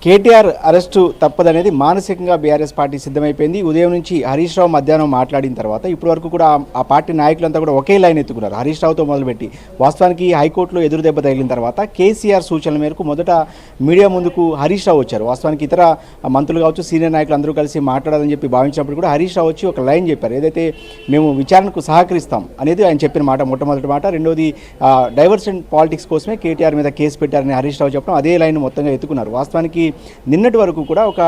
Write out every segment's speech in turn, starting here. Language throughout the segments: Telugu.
కేటీఆర్ అరెస్టు తప్పదనేది మానసికంగా బీఆర్ఎస్ పార్టీ సిద్ధమైపోయింది. ఉదయం నుంచి హరీష్ రావు మధ్యాహ్నం మాట్లాడిన తర్వాత ఇప్పటి వరకు కూడా ఆ పార్టీ నాయకులంతా కూడా ఒకే లైన్ ఎత్తుకున్నారు. హరీష్ రావుతో మొదలుపెట్టి వాస్తవానికి హైకోర్టులో ఎదురు దెబ్బ తగిలిన తర్వాత కేసీఆర్ సూచనల మేరకు మొదట మీడియా ముందుకు హరీష్ రావు వచ్చారు. వాస్తవానికి ఇతర మంత్రులు కావచ్చు, సీనియర్ నాయకులు అందరూ కలిసి మాట్లాడాలని చెప్పి భావించినప్పుడు కూడా హరీష్ రావు వచ్చి ఒక లైన్ చెప్పారు. ఏదైతే మేము విచారణకు సహకరిస్తాం అనేది ఆయన చెప్పిన మాట, మొట్టమొదటి మాట. రెండోది డైవర్షన్ పాలిటిక్స్ కోసమే కేటీఆర్ మీద కేసు పెట్టారని హరీష్ రావు చెప్పడం, అదే లైన్ మొత్తంగా ఎత్తుకున్నారు. వాస్తవానికి నిన్నటి వరకు కూడా ఒక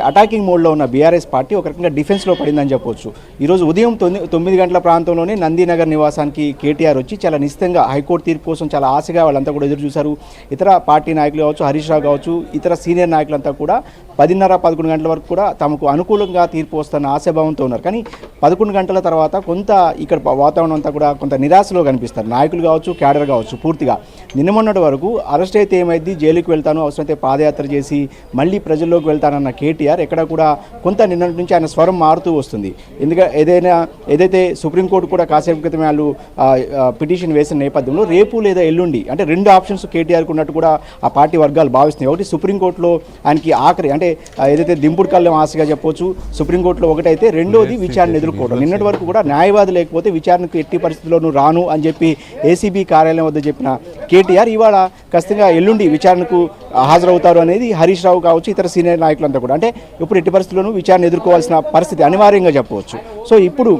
అటాకింగ్ మోడ్లో ఉన్న బీఆర్ఎస్ పార్టీ ఒక రకంగా డిఫెన్స్లో పడిందని చెప్పవచ్చు. ఈరోజు ఉదయం 9 గంటల ప్రాంతంలోనే నందీనగర్ నివాసానికి కేటీఆర్ వచ్చి చాలా నిశ్చితంగా హైకోర్టు తీర్పు కోసం చాలా ఆశగా వాళ్ళంతా కూడా ఎదురు చూశారు. ఇతర పార్టీ నాయకులు కావచ్చు, హరీష్ రావు కావచ్చు, ఇతర సీనియర్ నాయకులంతా కూడా 10:30-11 గంటల వరకు కూడా తమకు అనుకూలంగా తీర్పు వస్తున్న ఆశాభావంతో ఉన్నారు. కానీ 11 గంటల తర్వాత కొంత ఇక్కడ వాతావరణం అంతా కూడా కొంత నిరాశలో కనిపిస్తారు నాయకులు కావచ్చు, క్యాడర్ కావచ్చు. పూర్తిగా నిన్న మొన్నటి వరకు అరెస్ట్ అయితే ఏమైంది, జైలుకి వెళ్తాను, అవసరమైతే పాదయాత్ర చేసి మళ్ళీ ప్రజల్లోకి వెళ్తానన్న కేటీఆర్ ఎక్కడ కూడా కొంత నిన్నటి నుంచి ఆయన స్వరం మారుతూ వస్తుంది. ఎందుకంటే ఏదైతే సుప్రీంకోర్టు కూడా కాసేపు క్రితం వాళ్ళు పిటిషన్ వేసిన నేపథ్యంలో రేపు లేదా ఎల్లుండి అంటే 2 ఆప్షన్స్ కేటీఆర్కి ఉన్నట్టు కూడా ఆ పార్టీ వర్గాలు భావిస్తున్నాయి. ఒకటి సుప్రీంకోర్టులో ఆయనకి ఆఖరి అంటే ఏదైతే దింపుడు కళ్ళం ఆశగా చెప్పొచ్చు, సుప్రీంకోర్టులో ఒకటైతే, రెండోది విచారణ ఎదుర్కోవడం. నిన్నటి వరకు కూడా న్యాయవాది లేకపోతే విచారణకు ఎట్టి పరిస్థితుల్లోనూ రాను అని చెప్పి ఏసీబీ కార్యాలయం వద్ద చెప్పిన కేటీఆర్ ఇవాళ ఖచ్చితంగా ఎల్లుండి విచారణకు హాజరవుతారు అనేది హరీష్ రావు కావచ్చు, ఇతర సీనియర్ నాయకులంతా కూడా అంటే ఇప్పుడు ఎట్టి పరిస్థితుల్లోనూ విచారణ ఎదుర్కోవాల్సిన పరిస్థితి అనివార్యంగా చెప్పవచ్చు. సో ఇప్పుడు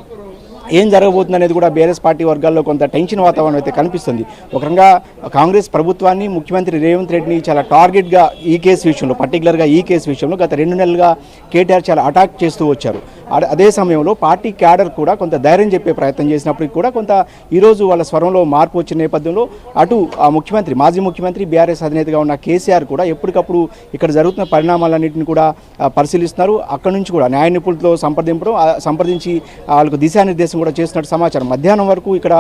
ఏం జరగబోతుంది అనేది కూడా బీఆర్ఎస్ పార్టీ వర్గాల్లో కొంత టెన్షన్ వాతావరణం అయితే కనిపిస్తుంది. ఒక రకంగా కాంగ్రెస్ ప్రభుత్వాన్ని, ముఖ్యమంత్రి రేవంత్ రెడ్డిని చాలా టార్గెట్గా ఈ కేసు విషయంలో, పర్టికులర్గా ఈ కేసు విషయంలో గత 2 నెలలుగా కేటీఆర్ చాలా అటాక్ చేస్తూ వచ్చారు. అదే సమయంలో పార్టీ క్యాడర్ కూడా కొంత ధైర్యం చెప్పే ప్రయత్నం చేసినప్పటికీ కూడా కొంత ఈరోజు వాళ్ళ స్వరంలో మార్పు వచ్చిన నేపథ్యంలో అటు ముఖ్యమంత్రి, మాజీ ముఖ్యమంత్రి, బీఆర్ఎస్ అధినేతగా ఉన్న కేసీఆర్ కూడా ఎప్పటికప్పుడు ఇక్కడ జరుగుతున్న పరిణామాలన్నింటినీ కూడా పరిశీలిస్తున్నారు. అక్కడి నుంచి కూడా న్యాయ నిపుణులతో సంప్రదించి వాళ్ళకు దిశానిర్దేశం కూడా చేస్తున్నట్టు సమాచారం. మధ్యాహ్నం వరకు ఇక్కడ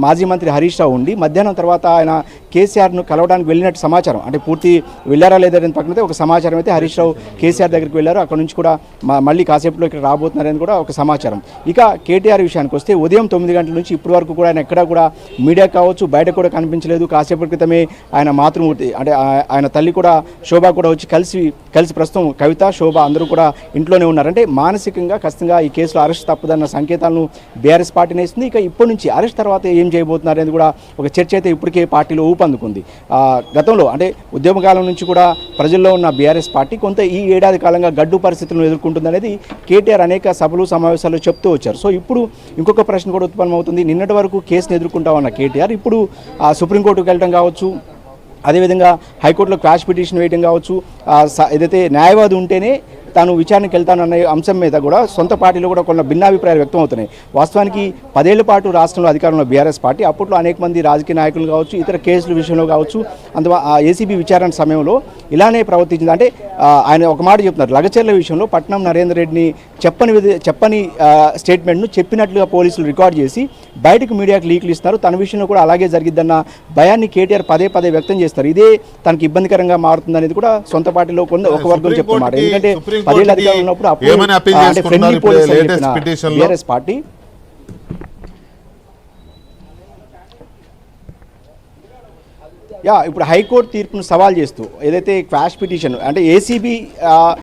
మాజీ మంత్రి హరీష్ రావు ఉండి మధ్యాహ్నం తర్వాత ఆయన కేసీఆర్ను కలవడానికి వెళ్ళినట్టు సమాచారం. అంటే పూర్తి వెళ్ళారా లేదని పక్కనైతే ఒక సమాచారం అయితే హరీష్ రావు కేసీఆర్ దగ్గరికి వెళ్ళారు. అక్కడ నుంచి కూడా మళ్ళీ కాసేపులో ఇక్కడ రాబోతున్నారని కూడా ఒక సమాచారం. ఇక కేటీఆర్ విషయానికి వస్తే ఉదయం 9 గంటల నుంచి ఇప్పటి వరకు కూడా ఆయన ఎక్కడా కూడా మీడియా కావచ్చు, బయట కూడా కనిపించలేదు. కాసేపటి క్రితమే ఆయన మాతృమూర్తి అంటే ఆయన తల్లి కూడా శోభ కూడా వచ్చి కలిసి ప్రస్తుతం కవిత, శోభ అందరూ కూడా ఇంట్లోనే ఉన్నారు. అంటే మానసికంగా ఖచ్చితంగా ఈ కేసులో అరెస్ట్ తప్పదన్న సంకేతాలను బీఆర్ఎస్ పార్టీనే ఇస్తుంది. ఇక ఇప్పటి నుంచి అరెస్ట్ తర్వాత ఏం చేయబోతున్నారు అనేది కూడా ఒక చర్చ అయితే ఇప్పటికే పార్టీలో ఊపందుకుంది. గతంలో అంటే ఉద్యమకాలం నుంచి కూడా ప్రజల్లో ఉన్న బీఆర్ఎస్ పార్టీ కొంత ఈ ఏడాది కాలంగా గడ్డు పరిస్థితులను ఎదుర్కొంటుందనేది కేటీఆర్ అనేక సభలు, సమావేశాలు చెప్తూ వచ్చారు. సో ఇప్పుడు ఇంకొక ప్రశ్న కూడా ఉత్పన్నమవుతుంది. నిన్నటి వరకు కేసును ఎదుర్కొంటామన్న కేటీఆర్ ఇప్పుడు సుప్రీంకోర్టుకు వెళ్ళడం కావచ్చు, అదేవిధంగా హైకోర్టులో క్వాష్ పిటిషన్ వేయడం కావచ్చు, ఏదైతే న్యాయవాది ఉంటేనే తాను విచారణకు వెళ్తానన్న అంశం మీద కూడా సొంత పార్టీలో కూడా కొన్ని భిన్నాభిప్రాయాలు వ్యక్తం అవుతున్నాయి. వాస్తవానికి 10 ఏళ్ల పాటు రాష్ట్రంలో అధికారంలో బీఆర్ఎస్ పార్టీ అప్పట్లో అనేక మంది రాజకీయ నాయకులు కావచ్చు, ఇతర కేసుల విషయంలో కావచ్చు, ఏసీబీ విచారణ సమయంలో ఇలానే ప్రవర్తించింది. అంటే ఆయన ఒక మాట చెప్తున్నారు, లగచర్ల విషయంలో పట్నం నరేందర్ రెడ్డిని చెప్పని స్టేట్మెంట్ను చెప్పినట్లుగా పోలీసులు రికార్డ్ చేసి బయటకు మీడియాకు లీకులు ఇస్తున్నారు. తన విషయంలో కూడా అలాగే జరిగిద్దన్న భయాన్ని కేటీఆర్ పదే వ్యక్తం చేస్తారు. ఇదే తనకి ఇబ్బందికరంగా మారుతుందనేది కూడా సొంత పార్టీలో ఒక వర్గం చెప్తున్నారు. ఎందుకంటే 10 ఏళ్ళ అధికారంలో ఉన్నప్పుడు బీఆర్ఎస్ పార్టీ ఇప్పుడు హైకోర్టు తీర్పును సవాల్ చేస్తూ ఏదైతే క్వాష్ పిటిషన్ అంటే ఏసీబీ